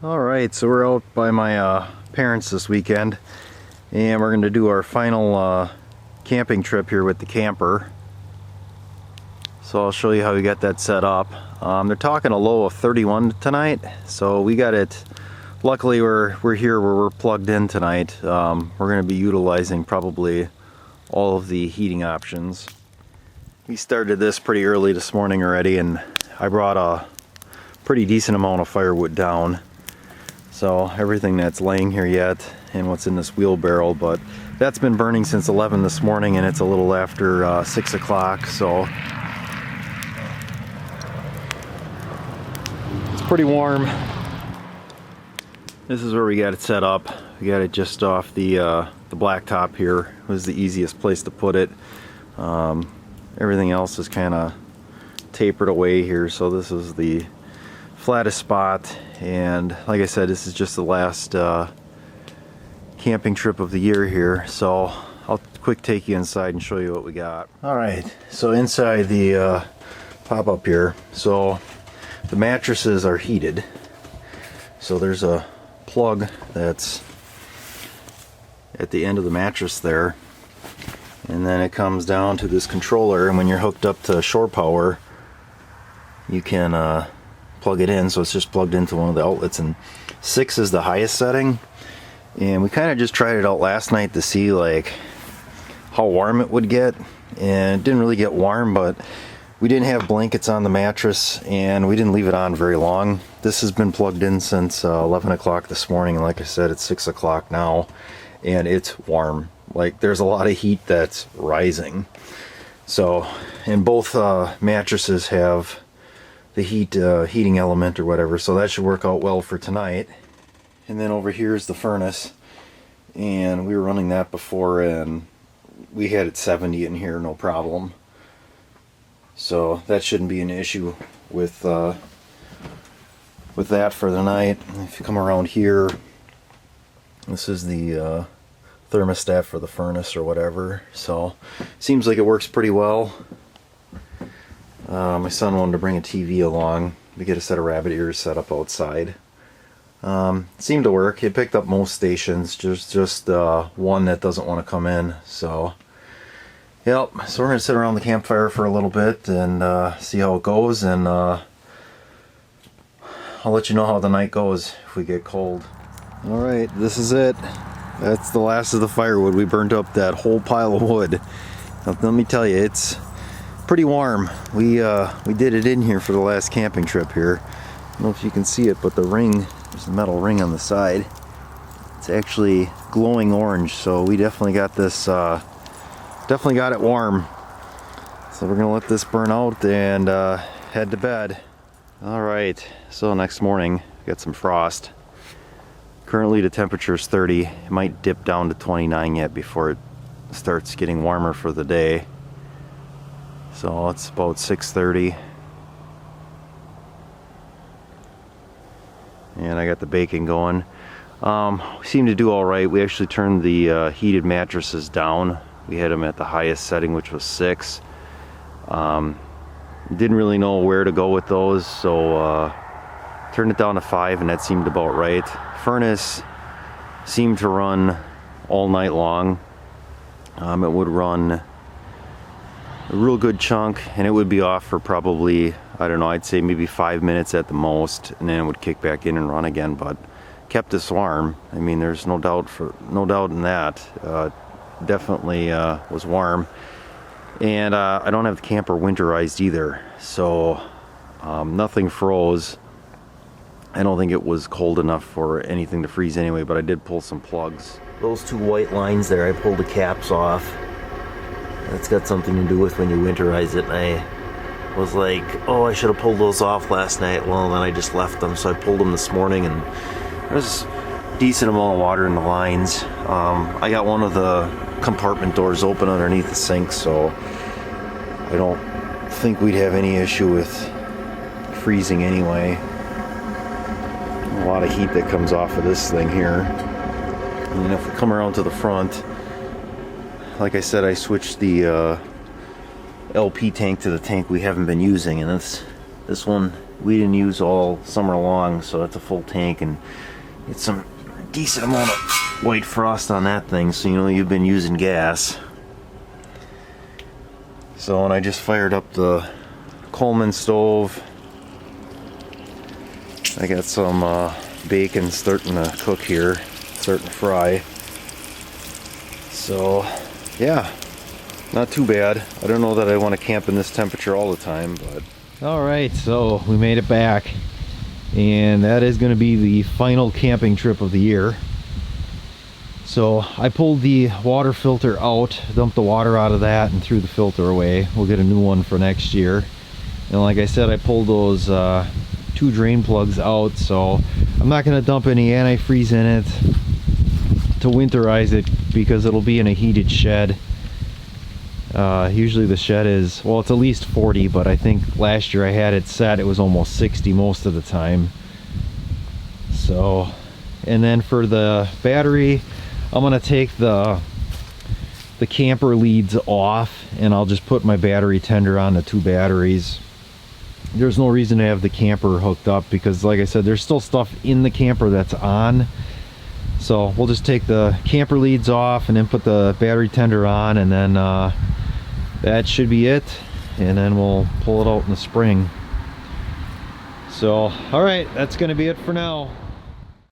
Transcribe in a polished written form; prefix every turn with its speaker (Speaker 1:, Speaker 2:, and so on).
Speaker 1: Alright, so we're out by my parents this weekend, and we're going to do our final camping trip here with the camper. So I'll show you how we got that set up. They're talking a low of 31 tonight, so we got it. Luckily we're here where we're plugged in tonight. We're going to be utilizing probably all of the heating options. We started this pretty early this morning already, and I brought a pretty decent amount of firewood down. So everything that's laying here yet and what's in this wheelbarrow, but that's been burning since 11 this morning, and it's a little after 6 o'clock, so it's pretty warm. This is where we got it set up. We got it just off the blacktop here. It was the easiest place to put it. Everything else is kind of tapered away here, so this is the flattest spot. And like I said, this is just the last camping trip of the year here, so I'll quick take you inside and show you what we got. Alright, so inside the pop-up here, so the mattresses are heated. So there's a plug that's at the end of the mattress there, and then it comes down to this controller, and when you're hooked up to shore power you can plug it in, so it's just plugged into one of the outlets, and 6 is the highest setting. And we kind of just tried it out last night to see like how warm it would get, and it didn't really get warm, but we didn't have blankets on the mattress and we didn't leave it on very long. This has been plugged in since 11 o'clock this morning, and like I said, it's 6 o'clock now and it's warm. Like, there's a lot of heat that's rising. So, and both mattresses have the heating element or whatever, so that should work out well for tonight. And then over here is the furnace, and we were running that before and we had it 70 in here, no problem. So that shouldn't be an issue with that for the night. If you come around here, this is the thermostat for the furnace or whatever, so seems like it works pretty well. My son wanted to bring a TV along. We get a set of rabbit ears set up outside. Seemed to work. It picked up most stations, just one that doesn't want to come in. So, yep. So we're gonna sit around the campfire for a little bit and see how it goes, and I'll let you know how the night goes if we get cold. All right, this is it. That's the last of the firewood. We burnt up that whole pile of wood. Now, let me tell you, it's pretty warm. We did it in here for the last camping trip here. I don't know if you can see it, but the ring, there's a metal ring on the side. It's actually glowing orange, so we definitely got this, definitely got it warm. So we're gonna let this burn out and head to bed. All right, so next morning, got some frost. Currently the temperature is 30. It might dip down to 29 yet before it starts getting warmer for the day. So it's about 6:30, and I got the bacon going. We seem to do all right. We actually turned the heated mattresses down. We had them at the highest setting, which was 6. Didn't really know where to go with those, so turned it down to 5, and that seemed about right. Furnace seemed to run all night long. It would run a real good chunk, and it would be off for probably, I don't know, I'd say maybe 5 minutes at the most, and then it would kick back in and run again, but kept us warm. I mean, there's no doubt in that. Definitely was warm. And I don't have the camper winterized either, so nothing froze. I don't think it was cold enough for anything to freeze anyway, but I did pull some plugs. Those 2 white lines there, I pulled the caps off. That's got something to do with when you winterize it, and I was like, oh, I should have pulled those off last night. Well, then I just left them, so I pulled them this morning, and there's a decent amount of water in the lines. I got one of the compartment doors open underneath the sink, so I don't think we'd have any issue with freezing anyway. A lot of heat that comes off of this thing here. And then if we come around to the front, like I said, I switched the LP tank to the tank we haven't been using, and this one we didn't use all summer long, so it's a full tank, and it's some decent amount of white frost on that thing, so you know you've been using gas. So when I just fired up the Coleman stove, I got some bacon starting to cook here, starting to fry. So yeah, not too bad. I don't know that I want to camp in this temperature all the time, but alright, so we made it back, and that is going to be the final camping trip of the year. So I pulled the water filter out, dumped the water out of that and threw the filter away. We'll get a new one for next year. And like I said, I pulled those 2 drain plugs out, so I'm not going to dump any antifreeze in it to winterize it because it'll be in a heated shed. Usually the shed is, well, it's at least 40, but I think last year I had it set, it was almost 60 most of the time. So, and then for the battery, I'm gonna take the camper leads off, and I'll just put my battery tender on the 2 batteries. There's no reason to have the camper hooked up because, like I said, there's still stuff in the camper that's on. So we'll just take the camper leads off and then put the battery tender on, and then that should be it, and then we'll pull it out in the spring. So alright, that's gonna be it for now.